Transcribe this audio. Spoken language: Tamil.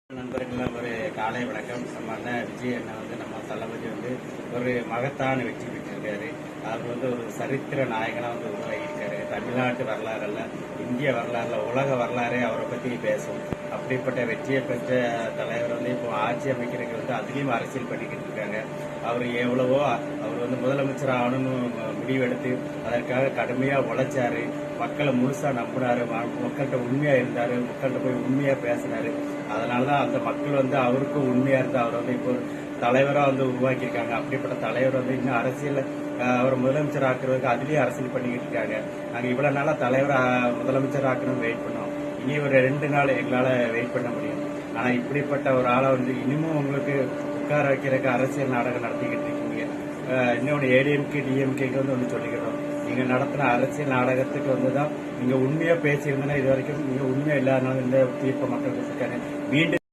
நண்பர்கள் ஒரு காலை வணக்கம். நம்ம அண்ணன் விஜய் அண்ணன் நம்ம தளபதி ஒரு மகத்தான வெற்றி பெற்றிருக்காரு. அவர் ஒரு சரித்திர நாயகனா உருவாகியிருக்காரு. தமிழ்நாட்டு வரலாறுல, இந்திய வரலாறுல, உலக வரலாறே அவரை பத்தி பேசும். அப்படிப்பட்ட வெற்றியை பெற்ற தலைவர் இப்போ ஆட்சி அமைக்கிறதுக்கு அதுலயும் அரசியல் பண்ணிக்கிட்டு இருக்காங்க. அவர் எவ்வளவோ அவர் முதலமைச்சர் ஆகணும்னு முடிவெடுத்து அதற்காக கடுமையா உழைச்சாரு. மக்களை முழுசா நம்பினாரு. மக்கள்கிட்ட உண்மையா இருந்தாரு. மக்கள்கிட்ட போய் உண்மையா பேசினாரு. அதனாலதான் அந்த மக்கள் அவருக்கும் உண்மையா இருந்து அவர் இப்போ தலைவரா உருவாக்கியிருக்காங்க. அப்படிப்பட்ட தலைவர் இன்னும் அரசியல் அவர் முதலமைச்சர் ஆக்குறதுக்கு அதுலயும் அரசியல் பண்ணிக்கிட்டு இருக்காங்க. நாங்க இவ்வளவு நாளா தலைவரை முதலமைச்சர் ஆக்கணும் வெயிட் பண்ணோம். இனி ஒரு 2 நாள் எங்களால வெயிட் பண்ண முடியும். ஆனா இப்படிப்பட்ட ஒரு ஆளை இன்னமும் உங்களுக்கு உட்கார வைக்கிறதுக்கு அரசியல் நாடகம் நடத்திக்கிட்டு இருக்கீங்க. இன்னொன்று ஏடிஎம்கே டிஎம்கேக்கு ஒன்று சொல்லிக்கிறோம். நீங்க நடத்தின அரசியல் நாடகத்துக்கு தான் நீங்க உண்மையா பேசியிருந்தனா இது வரைக்கும் நீங்க உண்மையா இல்லாதனால இந்த தீர்ப்பை மக்கள் கொடுத்துருக்காங்க. மீண்டும்